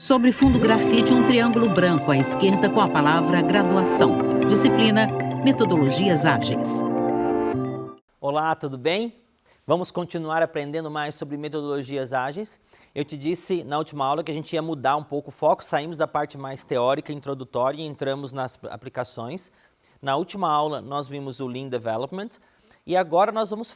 Sobre fundo grafite, um triângulo branco à esquerda com a palavra graduação. Disciplina, metodologias ágeis. Olá, tudo bem? Vamos continuar aprendendo mais sobre metodologias ágeis. Eu te disse na última aula que a gente ia mudar um pouco o foco, saímos da parte mais teórica, introdutória e entramos nas aplicações. Na última aula nós vimos o Lean Development e agora nós vamos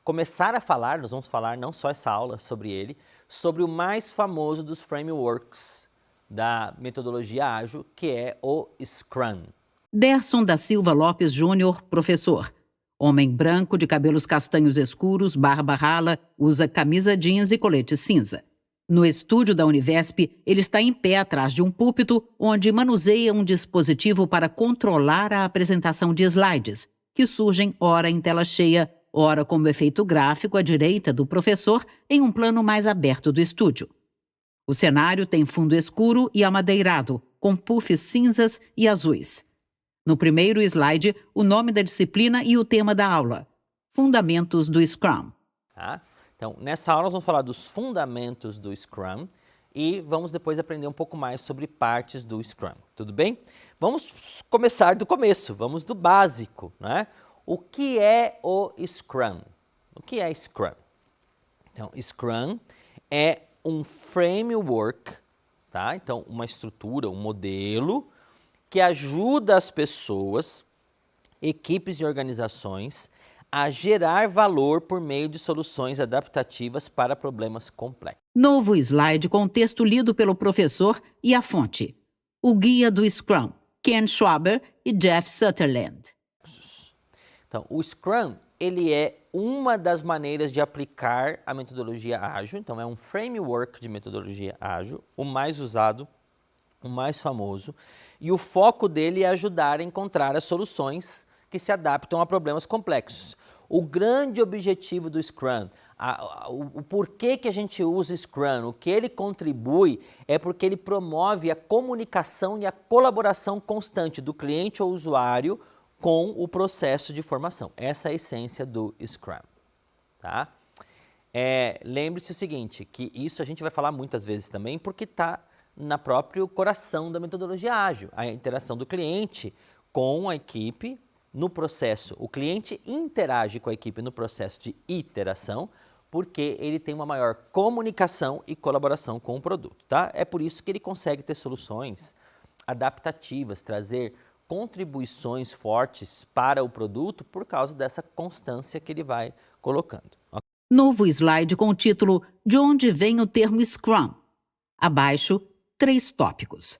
começar a falar, nós vamos falar não só essa aula sobre ele, sobre o mais famoso dos frameworks da metodologia ágil, que é o Scrum. Derson da Silva Lopes Júnior, professor. Homem branco de cabelos castanhos escuros, barba rala, usa camisa jeans e colete cinza. No estúdio da Univesp, ele está em pé atrás de um púlpito onde manuseia um dispositivo para controlar a apresentação de slides, que surgem ora em tela cheia, ora como efeito gráfico à direita do professor em um plano mais aberto do estúdio. O cenário tem fundo escuro e amadeirado, com puffs cinzas e azuis. No primeiro slide, o nome da disciplina e o tema da aula: Fundamentos do Scrum. Tá? Então, nessa aula nós vamos falar dos fundamentos do Scrum e vamos depois aprender um pouco mais sobre partes do Scrum. Tudo bem? Vamos começar do começo, vamos do básico, né? O que é o Scrum? O que é Scrum? Então, Scrum é um framework, tá? Então, uma estrutura, um modelo que ajuda as pessoas, equipes e organizações a gerar valor por meio de soluções adaptativas para problemas complexos. Novo slide com o texto lido pelo professor e a fonte. O Guia do Scrum, Ken Schwaber e Jeff Sutherland. Então, o Scrum, ele é uma das maneiras de aplicar a metodologia ágil. Então, é um framework de metodologia ágil, o mais usado, o mais famoso. E o foco dele é ajudar a encontrar as soluções que se adaptam a problemas complexos. O grande objetivo do Scrum, o porquê que a gente usa Scrum, o que ele contribui é porque ele promove a comunicação e a colaboração constante do cliente ou usuário com o processo de formação. Essa é a essência do Scrum. Tá? Lembre-se o seguinte, que isso a gente vai falar muitas vezes também porque está no próprio coração da metodologia ágil, a interação do cliente com a equipe no processo. O cliente interage com a equipe no processo de iteração porque ele tem uma maior comunicação e colaboração com o produto. Tá? É por isso que ele consegue ter soluções adaptativas, trazer contribuições fortes para o produto por causa dessa constância que ele vai colocando. Novo slide com o título De onde vem o termo Scrum? Abaixo, 3 tópicos.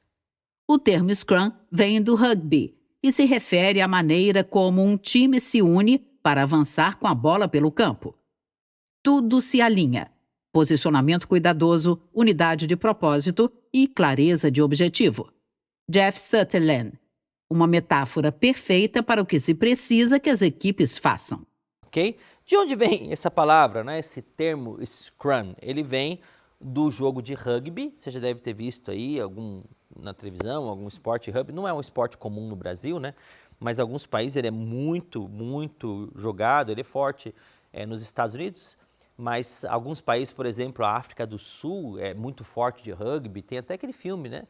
O termo Scrum vem do rugby e se refere à maneira como um time se une para avançar com a bola pelo campo. Tudo se alinha: posicionamento cuidadoso, unidade de propósito e clareza de objetivo. Jeff Sutherland. Uma metáfora perfeita para o que se precisa que as equipes façam. Ok? De onde vem essa palavra, né? Esse termo Scrum? Ele vem do jogo de rugby. Você já deve ter visto aí na televisão, algum esporte rugby. Não é um esporte comum no Brasil, né? Mas em alguns países ele é muito, muito jogado, ele é forte nos Estados Unidos. Mas alguns países, por exemplo, a África do Sul é muito forte de rugby. Tem até aquele filme, né?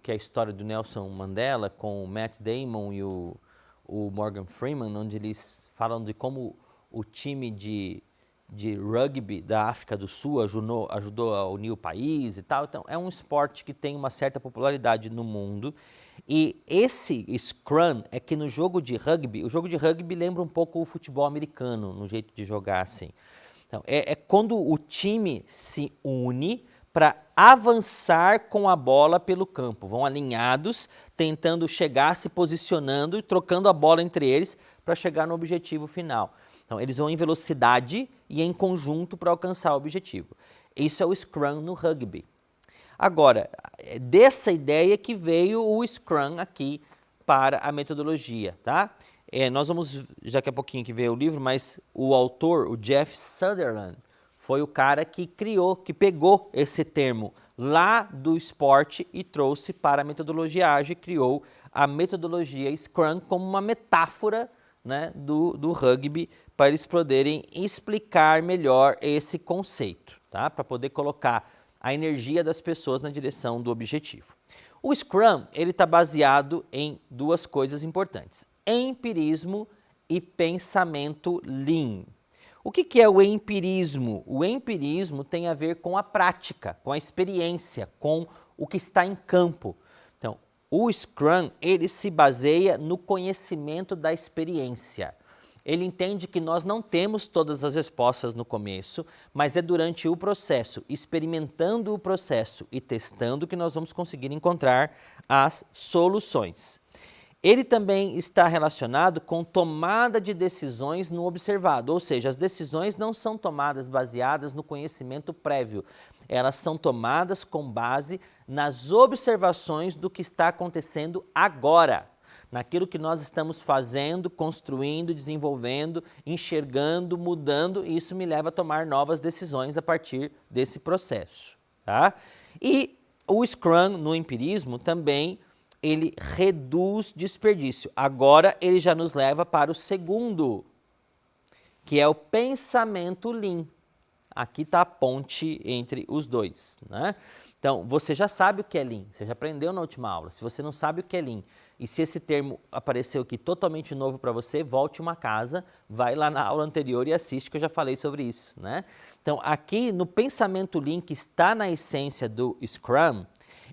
Que é a história do Nelson Mandela com o Matt Damon e o Morgan Freeman, onde eles falam de como o time de rugby da África do Sul ajudou a unir o país e tal. Então, é um esporte que tem uma certa popularidade no mundo. E esse Scrum é que no jogo de rugby, o jogo de rugby lembra um pouco o futebol americano, no jeito de jogar assim. Então, é quando o time se une para avançar com a bola pelo campo. Vão alinhados, tentando chegar, se posicionando e trocando a bola entre eles para chegar no objetivo final. Então, eles vão em velocidade e em conjunto para alcançar o objetivo. Isso é o Scrum no rugby. Agora, é dessa ideia que veio o Scrum aqui para a metodologia, tá? Nós vamos, daqui a pouquinho que ver o livro, mas o autor, o Jeff Sutherland, foi o cara que pegou esse termo lá do esporte e trouxe para a metodologia ágil e criou a metodologia Scrum como uma metáfora, né, do rugby para eles poderem explicar melhor esse conceito, tá? Para poder colocar a energia das pessoas na direção do objetivo. O Scrum, ele está baseado em duas coisas importantes: empirismo e pensamento Lean. O que é o empirismo? O empirismo tem a ver com a prática, com a experiência, com o que está em campo. Então, o Scrum, ele se baseia no conhecimento da experiência. Ele entende que nós não temos todas as respostas no começo, mas é durante o processo, experimentando o processo e testando, que nós vamos conseguir encontrar as soluções. Ele também está relacionado com tomada de decisões no observado, ou seja, as decisões não são tomadas baseadas no conhecimento prévio, elas são tomadas com base nas observações do que está acontecendo agora, naquilo que nós estamos fazendo, construindo, desenvolvendo, enxergando, mudando, e isso me leva a tomar novas decisões a partir desse processo. Tá? E o Scrum, no empirismo, também ele reduz desperdício. Agora ele já nos leva para o segundo, que é o pensamento Lean. Aqui está a ponte entre os dois, né? Então, você já sabe o que é Lean, você já aprendeu na última aula. Se você não sabe o que é Lean, e se esse termo apareceu aqui totalmente novo para você, volte uma casa, vai lá na aula anterior e assiste, que eu já falei sobre isso, né? Então, aqui no pensamento Lean, que está na essência do Scrum,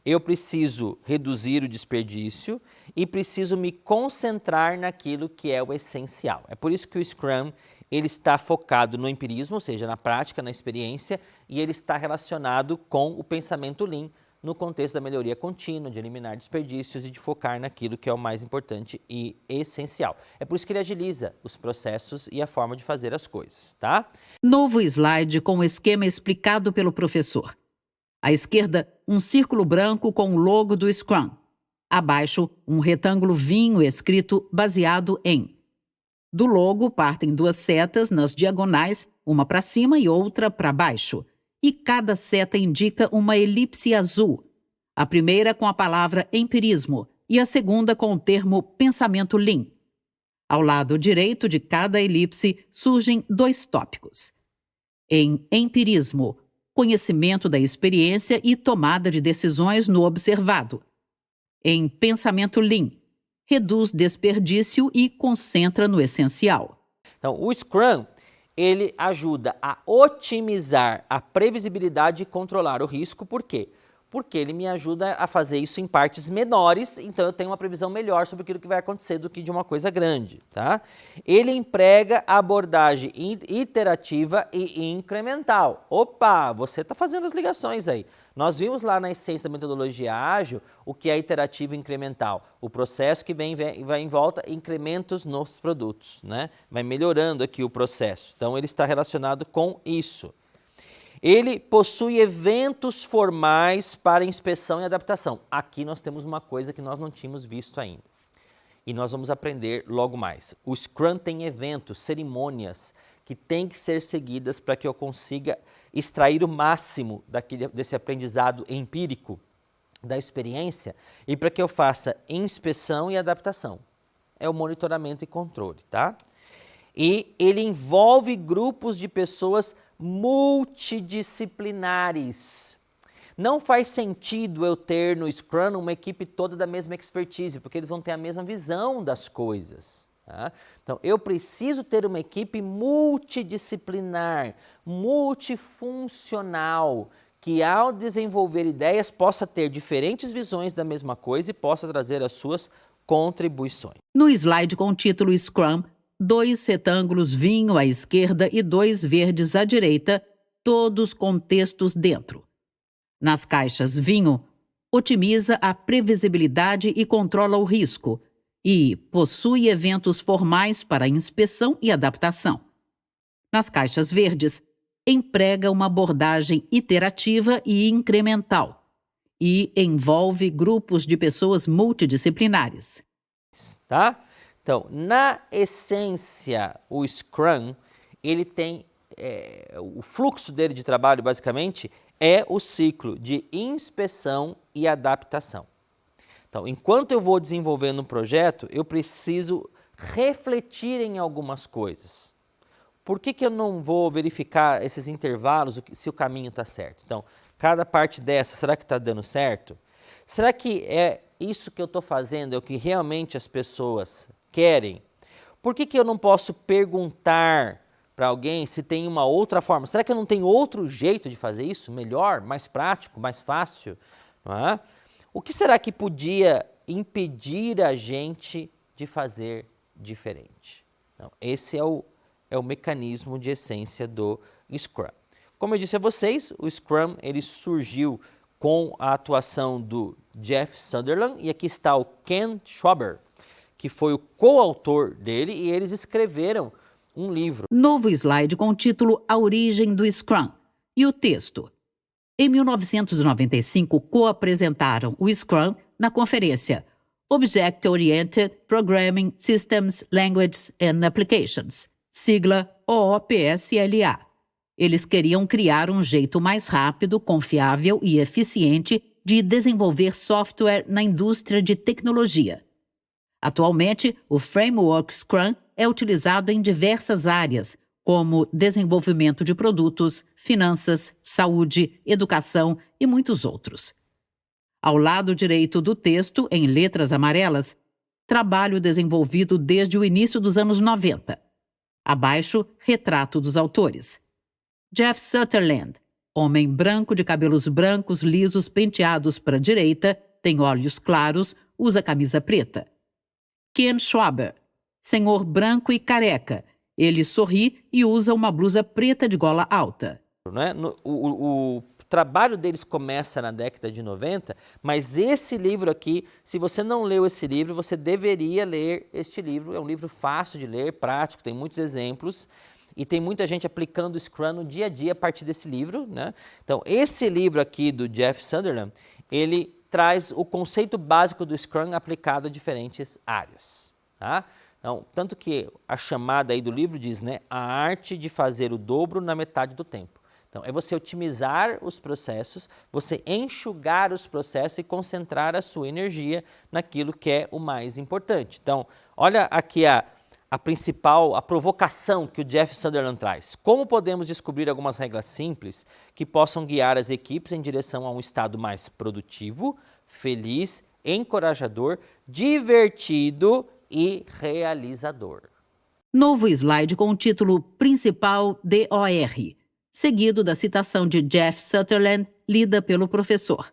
eu preciso reduzir o desperdício e preciso me concentrar naquilo que é o essencial. É por isso que o Scrum ele está focado no empirismo, ou seja, na prática, na experiência, e ele está relacionado com o pensamento Lean no contexto da melhoria contínua, de eliminar desperdícios e de focar naquilo que é o mais importante e essencial. É por isso que ele agiliza os processos e a forma de fazer as coisas, tá? Novo slide com o esquema explicado pelo professor. À esquerda, um círculo branco com o logo do Scrum. Abaixo, um retângulo vinho escrito baseado em. Do logo partem duas setas nas diagonais, uma para cima e outra para baixo. E cada seta indica uma elipse azul. A primeira com a palavra empirismo e a segunda com o termo pensamento Lean. Ao lado direito de cada elipse surgem dois tópicos. Em empirismo, conhecimento da experiência e tomada de decisões no observado. Em pensamento Lean, reduz desperdício e concentra no essencial. Então, o Scrum, ele ajuda a otimizar a previsibilidade e controlar o risco. Por quê? Porque ele me ajuda a fazer isso em partes menores, então eu tenho uma previsão melhor sobre aquilo que vai acontecer do que de uma coisa grande, tá? Ele emprega a abordagem iterativa e incremental. Opa, você está fazendo as ligações aí. Nós vimos lá na essência da metodologia ágil o que é iterativo e incremental. O processo que vai em volta, incrementos nos produtos, né? Vai melhorando aqui o processo. Então ele está relacionado com isso. Ele possui eventos formais para inspeção e adaptação. Aqui nós temos uma coisa que nós não tínhamos visto ainda. E nós vamos aprender logo mais. O Scrum tem eventos, cerimônias, que têm que ser seguidas para que eu consiga extrair o máximo desse aprendizado empírico, da experiência, e para que eu faça inspeção e adaptação. É o monitoramento e controle, tá? E ele envolve grupos de pessoas multidisciplinares. Não faz sentido eu ter no Scrum uma equipe toda da mesma expertise, porque eles vão ter a mesma visão das coisas. Tá? Então, eu preciso ter uma equipe multidisciplinar, multifuncional, que ao desenvolver ideias possa ter diferentes visões da mesma coisa e possa trazer as suas contribuições. No slide com o título Scrum, 2 retângulos vinho à esquerda e 2 verdes à direita, todos com textos dentro. Nas caixas vinho, otimiza a previsibilidade e controla o risco, e possui eventos formais para inspeção e adaptação. Nas caixas verdes, emprega uma abordagem iterativa e incremental, e envolve grupos de pessoas multidisciplinares. Tá? Então, na essência, o Scrum, ele tem, o fluxo dele de trabalho, basicamente, é o ciclo de inspeção e adaptação. Então, enquanto eu vou desenvolvendo um projeto, eu preciso refletir em algumas coisas. Por que eu não vou verificar esses intervalos, se o caminho está certo? Então, cada parte dessa, será que está dando certo? Será que é isso que eu estou fazendo, é o que realmente as pessoas querem? Por que eu não posso perguntar para alguém se tem uma outra forma? Será que eu não tenho outro jeito de fazer isso? Melhor, mais prático, mais fácil? Não é? O que será que podia impedir a gente de fazer diferente? Então, esse é o mecanismo de essência do Scrum. Como eu disse a vocês, o Scrum ele surgiu com a atuação do Jeff Sutherland, e aqui está o Ken Schwaber, que foi o coautor dele, e eles escreveram um livro. Novo slide com o título A Origem do Scrum. E o texto. Em 1995, co-apresentaram o Scrum na conferência Object-Oriented Programming Systems, Languages and Applications, sigla OOPSLA. Eles queriam criar um jeito mais rápido, confiável e eficiente de desenvolver software na indústria de tecnologia. Atualmente, o framework Scrum é utilizado em diversas áreas, como desenvolvimento de produtos, finanças, saúde, educação e muitos outros. Ao lado direito do texto, em letras amarelas, trabalho desenvolvido desde o início dos anos 90. Abaixo, retrato dos autores. Jeff Sutherland, homem branco de cabelos brancos lisos penteados para a direita, tem olhos claros, usa camisa preta. Ken Schwaber, senhor branco e careca. Ele sorri e usa uma blusa preta de gola alta. Né? O trabalho deles começa na década de 90, mas esse livro aqui, se você não leu esse livro, você deveria ler este livro. É um livro fácil de ler, prático, tem muitos exemplos e tem muita gente aplicando o Scrum no dia a dia a partir desse livro. Né? Então, esse livro aqui do Jeff Sutherland, ele traz o conceito básico do Scrum aplicado a diferentes áreas. Tá? Então, tanto que a chamada aí do livro diz, né, a arte de fazer o dobro na metade do tempo. Então, é você otimizar os processos, você enxugar os processos e concentrar a sua energia naquilo que é o mais importante. Então, olha aqui a principal, a provocação que o Jeff Sutherland traz. Como podemos descobrir algumas regras simples que possam guiar as equipes em direção a um estado mais produtivo, feliz, encorajador, divertido e realizador? Novo slide com o título Principal DOR, seguido da citação de Jeff Sutherland, lida pelo professor.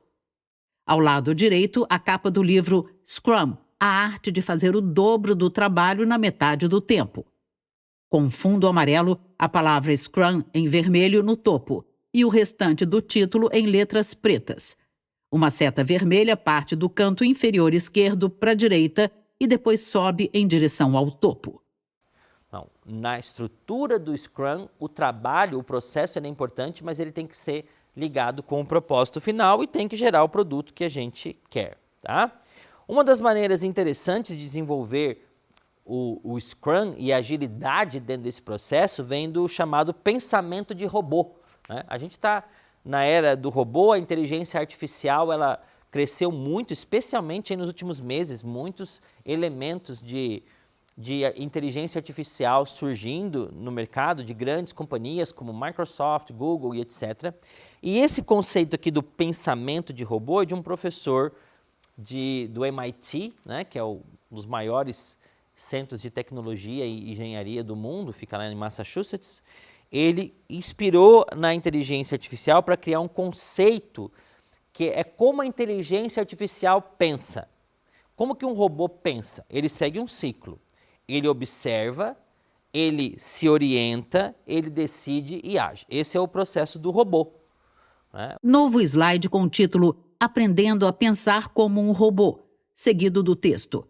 Ao lado direito, a capa do livro Scrum, a arte de fazer o dobro do trabalho na metade do tempo. Com fundo amarelo, a palavra Scrum em vermelho no topo e o restante do título em letras pretas. Uma seta vermelha parte do canto inferior esquerdo para a direita e depois sobe em direção ao topo. Não, na estrutura do Scrum, o trabalho, o processo é importante, mas ele tem que ser ligado com o propósito final e tem que gerar o produto que a gente quer. Tá? Uma das maneiras interessantes de desenvolver o Scrum e a agilidade dentro desse processo vem do chamado pensamento de robô. Né? A gente está na era do robô, a inteligência artificial ela cresceu muito, especialmente nos últimos meses, muitos elementos de inteligência artificial surgindo no mercado de grandes companhias como Microsoft, Google e etc. E esse conceito aqui do pensamento de robô é de um professor do MIT, né, que é um dos maiores centros de tecnologia e engenharia do mundo, fica lá em Massachusetts. Ele inspirou na inteligência artificial para criar um conceito que é como a inteligência artificial pensa. Como que um robô pensa? Ele segue um ciclo. Ele observa, ele se orienta, ele decide e age. Esse é o processo do robô. Né? Novo slide com o título Aprendendo a Pensar como um Robô, seguido do texto.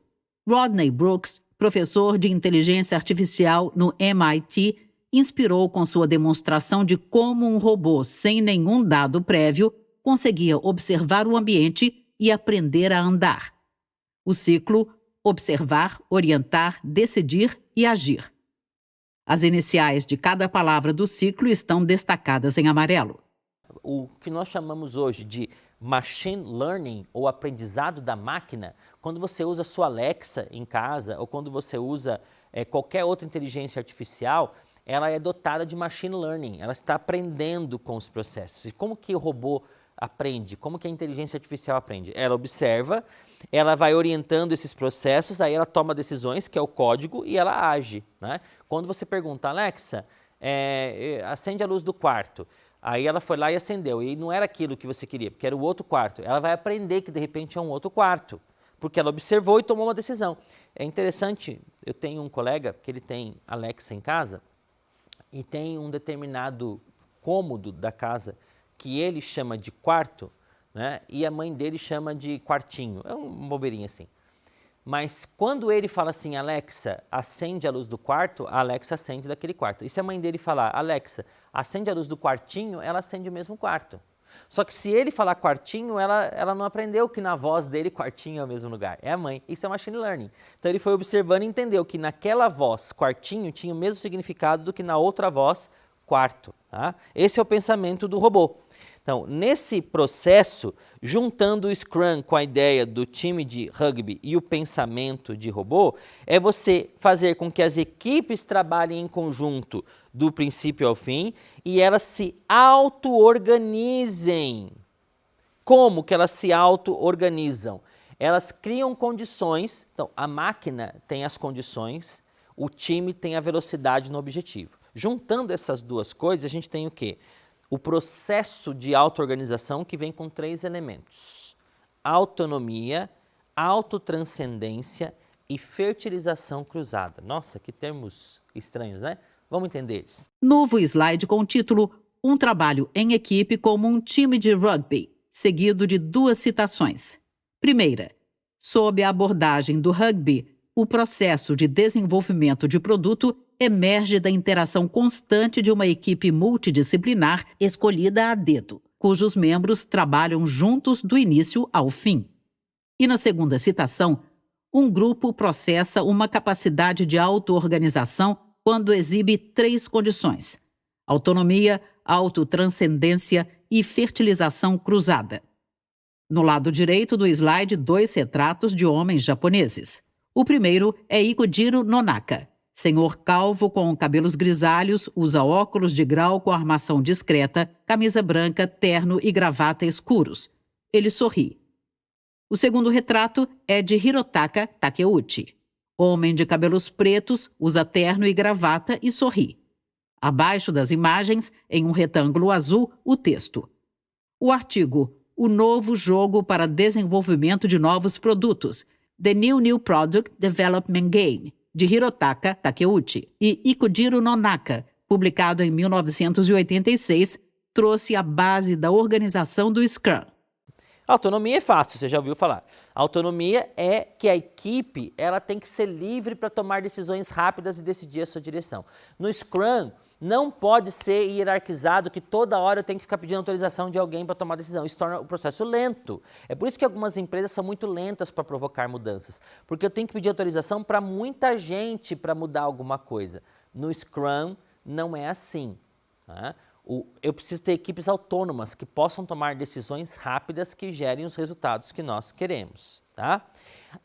Rodney Brooks, professor de inteligência artificial no MIT, inspirou com sua demonstração de como um robô sem nenhum dado prévio conseguia observar o ambiente e aprender a andar. O ciclo: observar, orientar, decidir e agir. As iniciais de cada palavra do ciclo estão destacadas em amarelo. O que nós chamamos hoje de machine learning ou aprendizado da máquina, quando você usa sua Alexa em casa ou quando você usa qualquer outra inteligência artificial, ela é dotada de machine learning, ela está aprendendo com os processos. E como que o robô aprende? Como que a inteligência artificial aprende? Ela observa, ela vai orientando esses processos, aí ela toma decisões, que é o código, e ela age, né? Quando você pergunta, Alexa, acende a luz do quarto. Aí ela foi lá e acendeu, e não era aquilo que você queria, porque era o outro quarto. Ela vai aprender que de repente é um outro quarto, porque ela observou e tomou uma decisão. É interessante, eu tenho um colega que ele tem Alexa em casa, e tem um determinado cômodo da casa que ele chama de quarto, né? E a mãe dele chama de quartinho. É uma bobeirinha assim. Mas quando ele fala assim, Alexa, acende a luz do quarto, a Alexa acende daquele quarto. E se a mãe dele falar, Alexa, acende a luz do quartinho, ela acende o mesmo quarto. Só que se ele falar quartinho, ela não aprendeu que na voz dele quartinho é o mesmo lugar. É a mãe. Isso é machine learning. Então ele foi observando e entendeu que naquela voz quartinho tinha o mesmo significado do que na outra voz quarto. Tá? Esse é o pensamento do robô. Então, nesse processo, juntando o Scrum com a ideia do time de rugby e o pensamento de robô, é você fazer com que as equipes trabalhem em conjunto do princípio ao fim e elas se auto-organizem. Como que elas se auto-organizam? Elas criam condições, então a máquina tem as condições, o time tem a velocidade no objetivo. Juntando essas duas coisas, a gente tem o quê? O processo de auto-organização que vem com 3 elementos: autonomia, autotranscendência e fertilização cruzada. Nossa, que termos estranhos, né? Vamos entender eles. Novo slide com o título Um trabalho em equipe como um time de rugby, seguido de 2 citações. Primeira, sob a abordagem do rugby, o processo de desenvolvimento de produto emerge da interação constante de uma equipe multidisciplinar escolhida a dedo, cujos membros trabalham juntos do início ao fim. E na segunda citação, um grupo processa uma capacidade de auto-organização quando exibe 3 condições: autonomia, autotranscendência e fertilização cruzada. No lado direito do slide, 2 retratos de homens japoneses. O primeiro é Ikujiro Nonaka. Senhor calvo com cabelos grisalhos, usa óculos de grau com armação discreta, camisa branca, terno e gravata escuros. Ele sorri. O segundo retrato é de Hirotaka Takeuchi. Homem de cabelos pretos, usa terno e gravata e sorri. Abaixo das imagens, em um retângulo azul, o texto. O artigo O Novo Jogo para Desenvolvimento de Novos Produtos, The New Product Development Game, de Hirotaka Takeuchi e Ikujiro Nonaka, publicado em 1986, trouxe a base da organização do Scrum. Autonomia é fácil, você já ouviu falar. Autonomia é que a equipe ela tem que ser livre para tomar decisões rápidas e decidir a sua direção. No Scrum, não pode ser hierarquizado que toda hora eu tenho que ficar pedindo autorização de alguém para tomar decisão. Isso torna o processo lento. É por isso que algumas empresas são muito lentas para provocar mudanças. Porque eu tenho que pedir autorização para muita gente para mudar alguma coisa. No Scrum, não é assim. Tá? Eu preciso ter equipes autônomas que possam tomar decisões rápidas que gerem os resultados que nós queremos. Tá?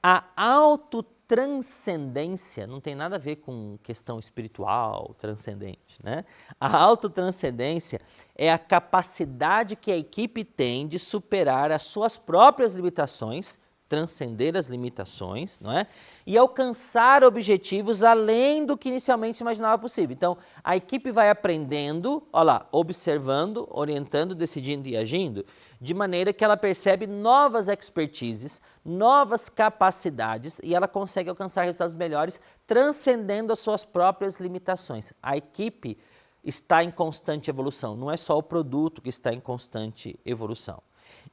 A autotranscendência não tem nada a ver com questão espiritual, transcendente, né? A autotranscendência é a capacidade que a equipe tem de superar as suas próprias limitações, transcender as limitações, não é? E alcançar objetivos além do que inicialmente se imaginava possível. Então, a equipe vai aprendendo, olha lá, observando, orientando, decidindo e agindo, de maneira que ela percebe novas expertises, novas capacidades e ela consegue alcançar resultados melhores, transcendendo as suas próprias limitações. A equipe está em constante evolução, não é só o produto que está em constante evolução.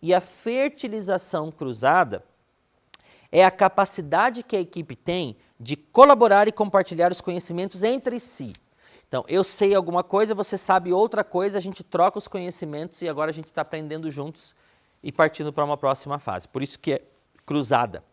E a fertilização cruzada é a capacidade que a equipe tem de colaborar e compartilhar os conhecimentos entre si. Então, eu sei alguma coisa, você sabe outra coisa, a gente troca os conhecimentos e agora a gente está aprendendo juntos e partindo para uma próxima fase. Por isso que é cruzada.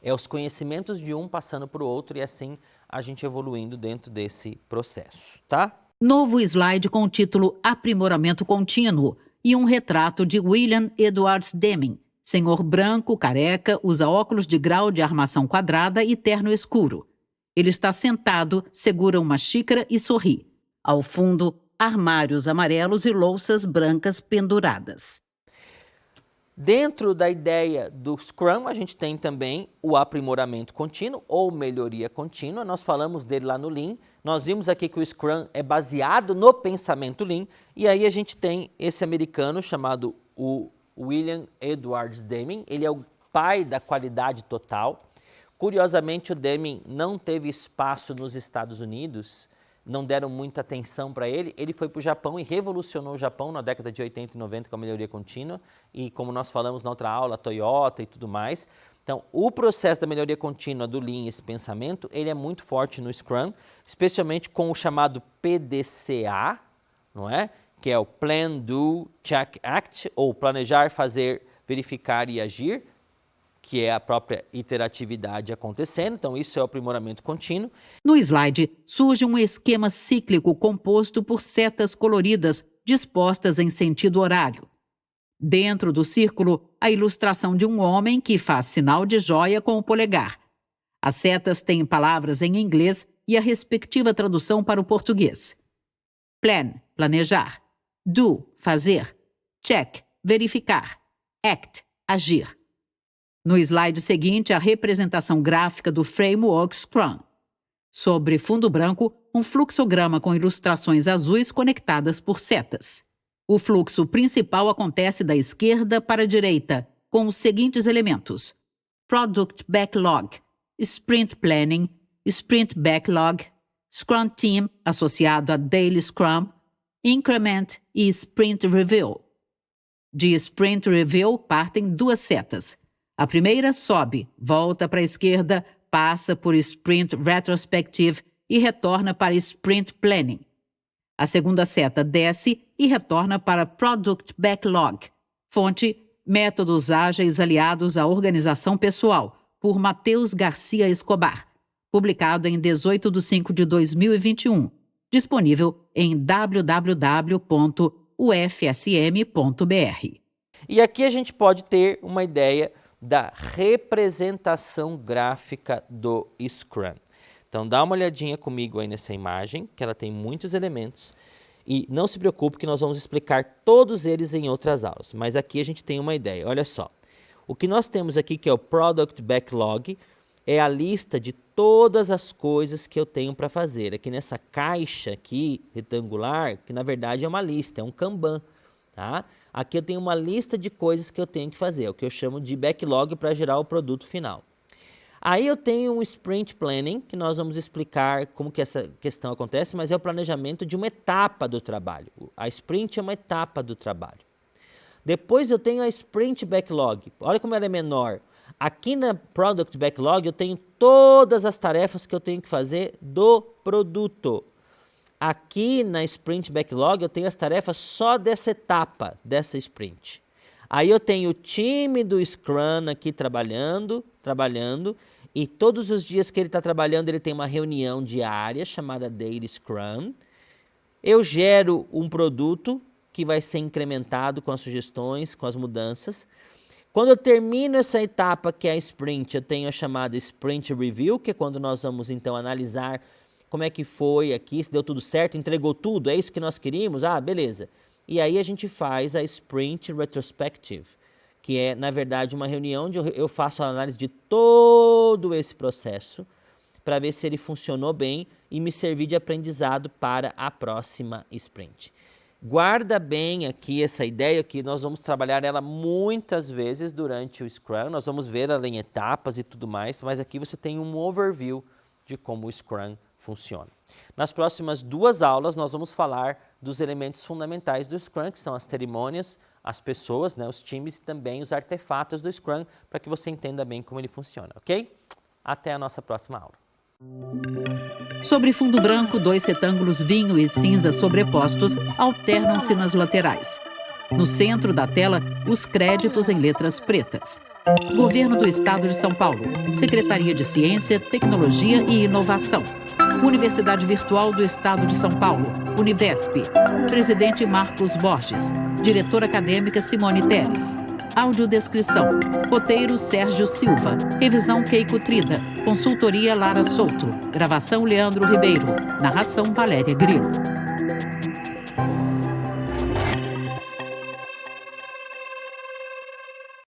É os conhecimentos de um passando para o outro e assim a gente evoluindo dentro desse processo, tá? Novo slide com o título Aprimoramento Contínuo e um retrato de William Edwards Deming. Senhor branco, careca, usa óculos de grau de armação quadrada e terno escuro. Ele está sentado, segura uma xícara e sorri. Ao fundo, armários amarelos e louças brancas penduradas. Dentro da ideia do Scrum, a gente tem também o aprimoramento contínuo ou melhoria contínua. Nós falamos dele lá no Lean. Nós vimos aqui que o Scrum é baseado no pensamento Lean. E aí a gente tem esse americano chamado o William Edwards Deming. Ele é o pai da qualidade total. Curiosamente, o Deming não teve espaço nos Estados Unidos, não deram muita atenção para ele. Ele foi para o Japão e revolucionou o Japão na década de 80 e 90 com a melhoria contínua. E como nós falamos na outra aula, Toyota e tudo mais. Então, o processo da melhoria contínua do Lean, esse pensamento, ele é muito forte no Scrum, especialmente com o chamado PDCA, não é? Que é o Plan, Do, Check, Act, ou planejar, fazer, verificar e agir, que é a própria iteratividade acontecendo. Então, isso é o aprimoramento contínuo. No slide, surge um esquema cíclico composto por setas coloridas dispostas em sentido horário. Dentro do círculo, a ilustração de um homem que faz sinal de joia com o polegar. As setas têm palavras em inglês e a respectiva tradução para o português. Plan, planejar. Do, fazer. Check, verificar. Act, agir. No slide seguinte, a representação gráfica do Framework Scrum. Sobre fundo branco, um fluxograma com ilustrações azuis conectadas por setas. O fluxo principal acontece da esquerda para a direita, com os seguintes elementos: Product Backlog, Sprint Planning, Sprint Backlog, Scrum Team associado a Daily Scrum, Increment e Sprint Review. De Sprint Review partem duas setas. A primeira sobe, volta para a esquerda, passa por Sprint Retrospective e retorna para Sprint Planning. A segunda seta desce e retorna para Product Backlog. Fonte: Métodos Ágeis Aliados à Organização Pessoal, por Matheus Garcia Escobar. Publicado em 18/5/2021. Disponível em www.ufsm.br. E aqui a gente pode ter uma ideia da representação gráfica do Scrum. Então dá uma olhadinha comigo aí nessa imagem, que ela tem muitos elementos, e não se preocupe que nós vamos explicar todos eles em outras aulas, mas aqui a gente tem uma ideia. Olha só, o que nós temos aqui, que é o Product Backlog, é a lista de todas as coisas que eu tenho para fazer. Aqui nessa caixa aqui, retangular, que na verdade é uma lista, é um Kanban, tá? Aqui eu tenho uma lista de coisas que eu tenho que fazer, o que eu chamo de backlog para gerar o produto final. Aí eu tenho um Sprint Planning, que nós vamos explicar como que essa questão acontece, mas é o planejamento de uma etapa do trabalho. A Sprint é uma etapa do trabalho. Depois eu tenho a Sprint Backlog. Olha como ela é menor. Aqui na Product Backlog eu tenho todas as tarefas que eu tenho que fazer do produto. Aqui na Sprint Backlog eu tenho as tarefas só dessa etapa, dessa sprint. Aí eu tenho o time do Scrum aqui trabalhando, e todos os dias que ele está trabalhando ele tem uma reunião diária chamada Daily Scrum. Eu gero um produto que vai ser incrementado com as sugestões, com as mudanças. Quando eu termino essa etapa que é a sprint, eu tenho a chamada Sprint Review, que é quando nós vamos então analisar como é que foi aqui, se deu tudo certo, entregou tudo, é isso que nós queríamos? Ah, beleza. E aí a gente faz a Sprint Retrospective, que é, na verdade, uma reunião onde eu faço a análise de todo esse processo para ver se ele funcionou bem e me servir de aprendizado para a próxima sprint. Guarda bem aqui essa ideia que nós vamos trabalhar ela muitas vezes durante o Scrum, nós vamos ver ela em etapas e tudo mais, mas aqui você tem um overview de como o Scrum funciona. Nas próximas duas aulas nós vamos falar dos elementos fundamentais do Scrum, que são as cerimônias, as pessoas, os times e também os artefatos do Scrum, para que você entenda bem como ele funciona, ok? Até a nossa próxima aula. Sobre fundo branco, dois retângulos vinho e cinza sobrepostos alternam-se nas laterais. No centro da tela, os créditos em letras pretas. Governo do Estado de São Paulo, Secretaria de Ciência, Tecnologia e Inovação. Universidade Virtual do Estado de São Paulo, Univesp. Presidente Marcos Borges. Diretora acadêmica Simone Teles. Audiodescrição. Roteiro Sérgio Silva. Revisão Keiko Trida. Consultoria Lara Souto. Gravação Leandro Ribeiro. Narração Valéria Grilo.